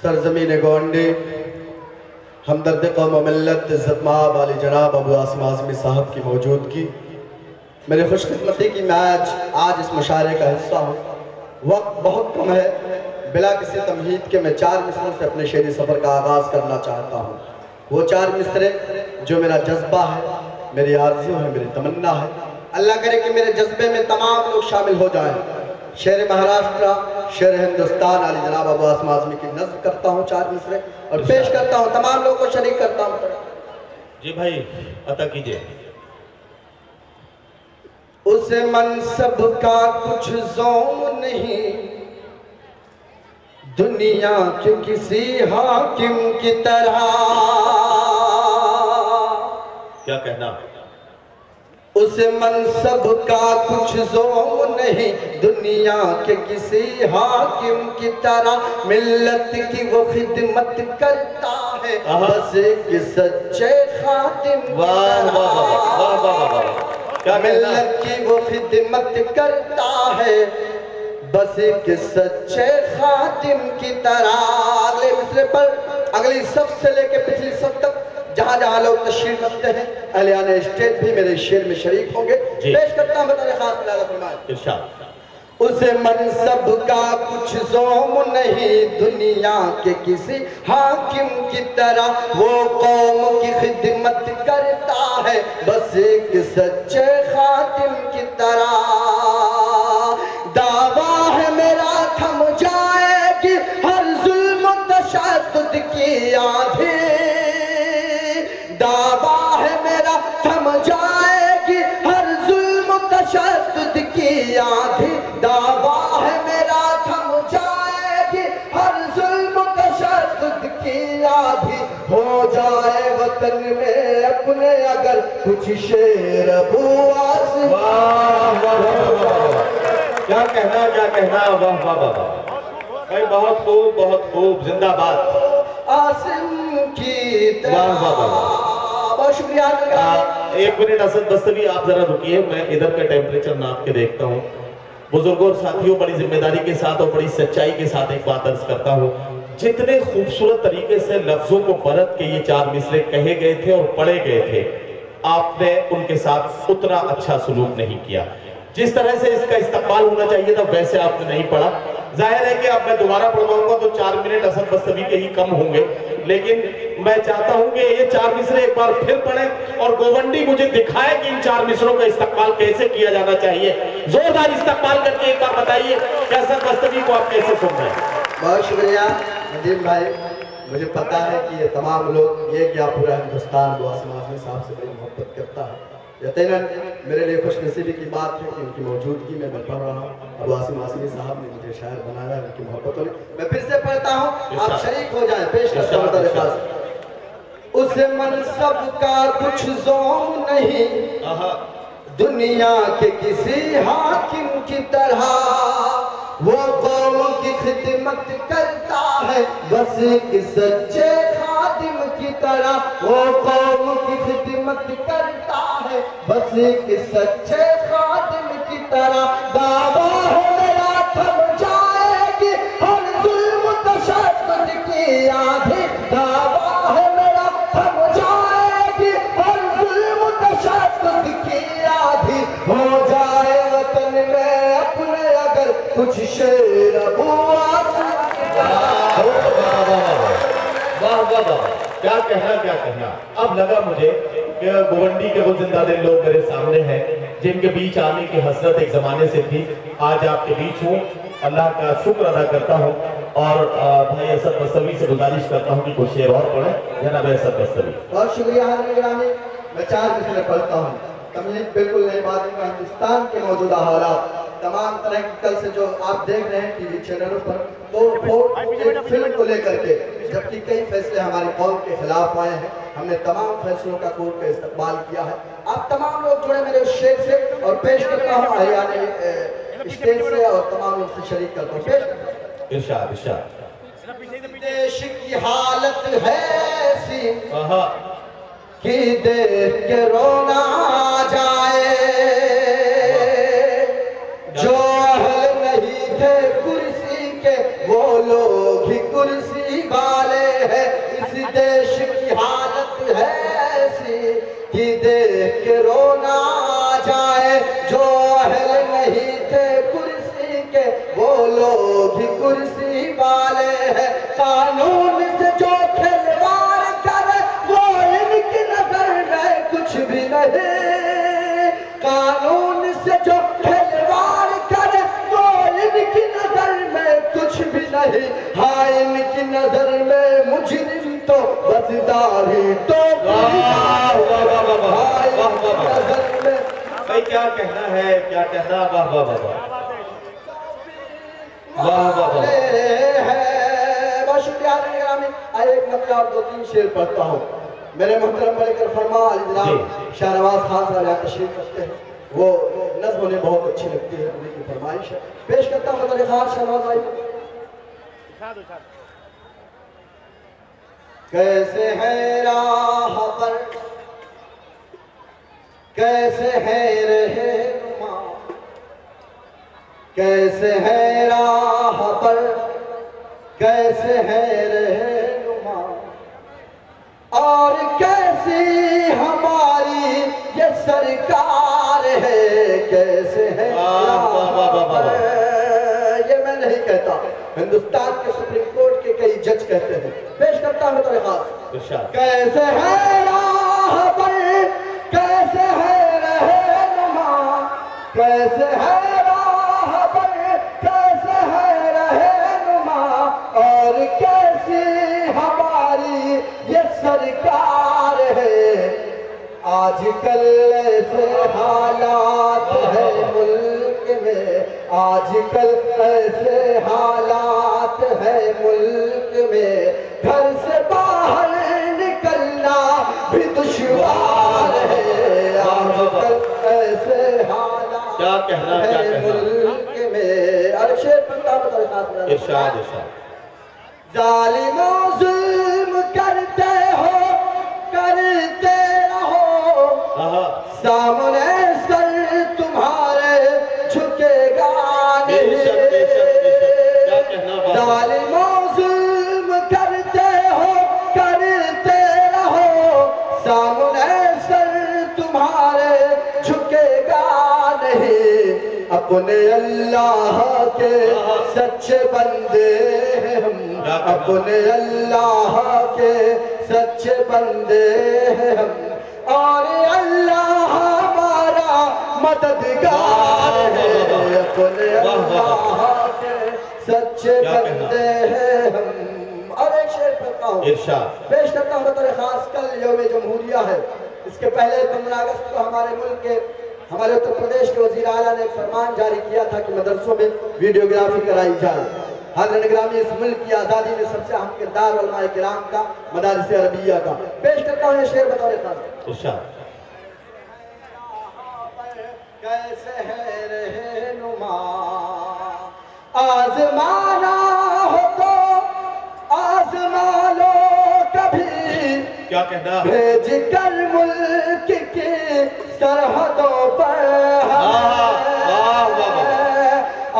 سرزمین گونڈی ہمدرد قوم و ملت عزت مآب علی جناب ابو عاصم اعظمی صاحب کی موجودگی میری خوش قسمتی کی میں آج اس مشاعرے کا حصہ ہوں. وقت بہت کم ہے، بلا کسی تمہید کے میں 4 مصروں سے اپنے شعری سفر کا آغاز کرنا چاہتا ہوں. وہ 4 مصرے جو میرا جذبہ ہے، میری آرزو ہے، میری تمنا ہے. اللہ کرے کہ میرے جذبے میں تمام لوگ شامل ہو جائیں. شعر مہاراشٹرا، شعر ہندوستان علی جناب ابو عاصم اعظمی کی نظم کرتا ہوں 4 مصرے اور پیش کرتا ہوں، تمام لوگوں کو شریک کرتا ہوں. جی بھائی عطا کیجئے. اس منصب کا کچھ زوم نہیں دنیا کے کسی حاکم کی طرح. کیا کہنا؟ اس منصب کا کچھ زوم نہیں دنیا کے کسی حاکم کی طرح. ملت کی وہ خدمت کرتا ہے بس ایک سچے خادم کی طرح. ملت کی وہ خدمت کرتا ہے بس ایک سچے خادم کی طرح. اگلے مصرے پر اگلی صف سے لے کے پچھلی صف تک جہاں جہاں لوگ تشریف رکھتے ہیں اہلیان اسٹیج بھی میرے شعر میں شریک ہوں گے. پیش کرتا ہوں بطور خاص ملالہ فرمائے. ارشاد. اس منصب کا کچھ زوم نہیں دنیا کے کسی حاکم کی طرح. وہ قوم کی خدمت کرتا ہے بس ایک سچے خادم کی طرح. دعویٰ ہے میرا تھم جائے گی ہر ظلم و تشدد کی آندھی. دعویٰ ہے میرا تھم جائے گی ہر ظلم و تشدد کی آندھی. دعویٰ ہے میرا تھم جائے گی ہر ظلم و تشدد کی آندھی. ہو جائے وطن میں اپنے اگر کچھ شعر ابو عاصم. کیا کہنا کیا کہنا. واہ واہ واہ بھائی بہت خوب بہت خوب. زندہ باد عاصم کی طرح. بہت شکریہ. ایک منٹ اسد بستوی آپ ذرا رکیے، میں ادھر کا ٹیمپریچر ناپ کے دیکھتا ہوں. بزرگوں اور ساتھیوں بڑی ذمہ داری کے ساتھ اور بڑی سچائی کے ساتھ ایک بات عرض کرتا ہوں. جتنے خوبصورت طریقے سے لفظوں کو برت کے یہ 4 مصرے کہے گئے تھے اور پڑھے گئے تھے، آپ نے ان کے ساتھ اتنا اچھا سلوک نہیں کیا. جس طرح سے اس کا استقبال ہونا چاہیے تھا ویسے آپ نے نہیں پڑھا. ظاہر ہے کہ اب میں دوبارہ پڑھواؤں گا تو 4 منٹ اسد بستوی کے ہی کم ہوں گے، لیکن میں چاہتا ہوں کہ یہ 4 مصرے ایک بار پھر پڑھیں اور گوونڈی مجھے دکھائے کہ ان 4 مصروں کا استقبال کیسے کیا جانا چاہیے. زوردار استقبال کر کے ایک بار بتائیے کہ اسد بستوی کو آپ کیسے سن رہے ہیں. بہت شکریہ ندیم بھائی. مجھے پتا ہے کہ یہ تمام لوگ یہ کیا پورا ہندوستان ابو عاصم اعظمی صاحب سے بڑی محبت کرتا ہے. یقیناً میرے لیے خوش نصیبی کی بات ہے کہ ان کی موجودگی میں پڑھ رہا ہوں. ابو عاصم اعظمی صاحب نے مجھے شاعر بنایا ہے، ان کی محبتوں نے. میں پھر سے پڑھتا ہوں، آپ شریک ہو جائیں. پیش کرتا ہوں بطور خاص. اس منصب کا کچھ زوم نہیں دنیا کے کسی حاکم کی طرح. وہ قوم کی خدمت کرتا ہے بس ایک سچے خادم کی طرح. وہ قوم کی خدمت کرتا ہے بس ایک سچے خادم کی طرح. دعویٰ ہے میرا تھم جائے گی ہر ظلم و تشدد کی آندھی. دعویٰ ہے میرا تھم جائے گی ہر ظلم و تشدد کی آندھی. ہو جائے وطن میں اپنے اگر کچھ شعر ابو عاصم. واہ واہ واہ کیا کہنا کیا کہنا. اب لگا مجھے کہ گوونڈی کے وہ زندہ دل لوگ میرے سامنے ہیں جن کے بیچ آنے کی حسرت ایک زمانے سے تھی. آج آپ کے بیچ ہوں، اللہ کا شکر ادا کرتا ہوں اور بھائی اسد بستوی سے گزارش کرتا ہوں کہ کچھ شعر اور پڑھیں. جناب اسد بستوی. بہت شکریہ حضرت گرامی. میں 4 مصرے پڑھتا ہوں. تمہید بالکل نئی بات ہے. ہندوستان کے موجودہ حالات تمام طرح کی کل سے جو آپ دیکھ رہے ہیں ٹی وی چینلوں پر وہ ایک فلم کو لے کر کے جبکہ کئی فیصلے ہماری قوم کے خلاف آئے ہیں. ہم نے تمام فیصلوں کا کورٹ کا استقبال کیا ہے. آپ تمام لوگ جڑے میرے اس شعر سے اور پیش کرتا ہوں اہلیان اسٹیج سے اور تمام لوگ سے شریک کرتا ہوں. پیش کرتا ہوں. ارشاد ارشاد. دیش کی حالت ہے ایسی کہ دیکھ کے رونا جائے. جو اہل نہیں تھے کرسی کے وہ لوگ ہی کرسی کیا کہنا ہے، کیا کہنا، واہ واہ واہ واہ واہ واہ واہ۔ بہت شکریہ حضرت گرامی۔ آئے ایک مرتبہ اور 2-3 شعر پڑھتا ہوں۔ میرے محترم ملک فرما علی جناب شاہ نواز خان صاحب یہاں تشریف رکھتے ہیں، وہ نظم انہیں بہت اچھی لگتی ہے، انہیں کی فرمائش ہے، پیش کرتا ہوں مدد خاص شاہ نواز بھائی۔ کیسے ہے راہ پر، کیسے ہے رہنما، کیسے ہے راہ پر، کیسے ہے رہنما، اور کیسی ہماری یہ سرکار ہے، کیسے ہے راہ پر۔ یہ میں نہیں کہتا، ہندوستان کے سپریم کورٹ کے کئی جج کہتے ہیں، پیش کرتا ہوں بطور خاص۔ کیسے ہے راہ پر، کیسے ہے رہنما، کیسے ہے راہ پر، کیسے ہے رہنما، اور کیسی ہماری یہ سرکار ہے۔ آج کل ایسے حالات ہے ملک میں، آج کل ایسے حالات ہے ملک میں، گھر سے باہر نکلنا بھی دشوار ہے۔ آج کل ایسے حالات ہے ملک میں۔ اور شعر پڑھتا بطور خاص ارشاد ارشاد۔ ظالموں ظلم کرتے ہو، کرتے رہو، سامنے سر تمہارے جھکے گا نہیں۔ ظالموں ظلم کرتے ہو، کرتے رہو، سامنے سر تمہارے جھکے گا نہیں۔ اپنے اللہ کے سچے بندے ہیں ہم، اپنے اللہ کے سچے بندے ہیں ہم، اور اللہ ہمارا مددگار ہے۔ اپنے اللہ کے سچے بندے ہیں ہم۔ اور ایک شعر پڑھتا ہوں، پیش کرتا ہوں بطور خاص۔ کل یوم جمہوریہ ہے، اس کے پہلے 15 اگست کو ہمارے ملک کے، ہمارے اتر پردیش کے وزیر اعلیٰ نے ایک فرمان جاری کیا تھا کہ مدرسوں میں ویڈیوگرافی کرائی جائے۔ حضرت گرامی اس ملک کی آزادی میں سب سے اہم کردار علماء کرام کا، مدارس عربیہ کا۔ پیش کرتا ہوں یہ شعر بطور خاص۔ کیسے ہے رہنما، آزمانا ہو تو آزما لو کبھی، کیا کہنا، بھیج کر ملک کی سرحدوں پر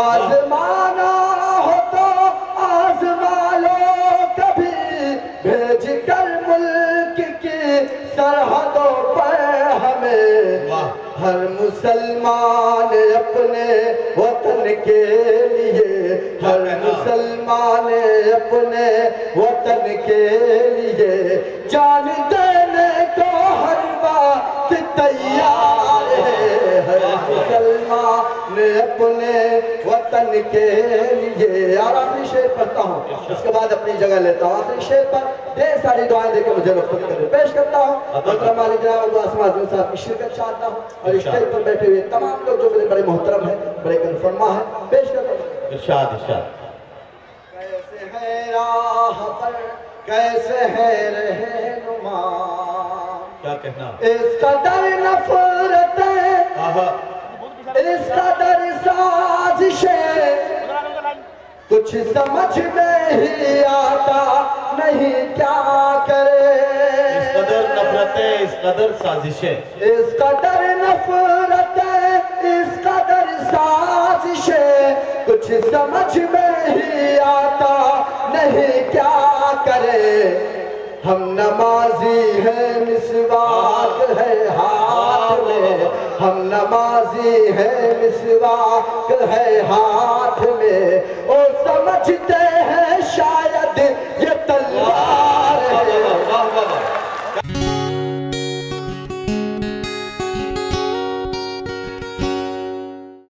آزمانا ہو تو آزما لو کبھی، بھیج کر ملک کی سرحدوں پر ہمیں۔ ہر مسلمان اپنے وطن کے لیے، ہر مسلمان اپنے وطن کے لیے جان دینے کو ہر وقت تیار ہے۔ ہر مسلمان اپنے وطن کے لیے۔ اور آخری شعر پڑھتا ہوں، اس کے بعد اپنی جگہ لیتا ہوں۔ آخری شعر پر ڈھیر ساری دعائیں دے کے مجھے رخصت کریں۔ پیش کرتا ہوں محترم علی جناب ابو عاصم اعظم صاحب کی شرکت چاہتا ہوں، اور اسٹیج پر بیٹھے ہوئے تمام لوگ جو میرے بڑے محترم ہیں، بڑے کنفرما ہیں، پیش کرتا ہوں۔ ارشاد ارشاد۔ کیسے ہے راہ پر، کیسے ہے رہنما، کیا کہنا، اس قدر نفرتیں، اس قدر سازشیں، کچھ سمجھ میں ہی آتا نہیں کیا کرے۔ اس قدر نفرتیں، اس قدر سازشیں، اس قدر نفرتیں، اس قدر سازشیں، کچھ سمجھ میں ہی آتا نہیں کیا کرے۔ ہم نمازی ہیں، مسواک ہے ہاتھ میں، ہم نمازی ہیں، مسواک ہے ہاتھ میں، او سمجھتے ہیں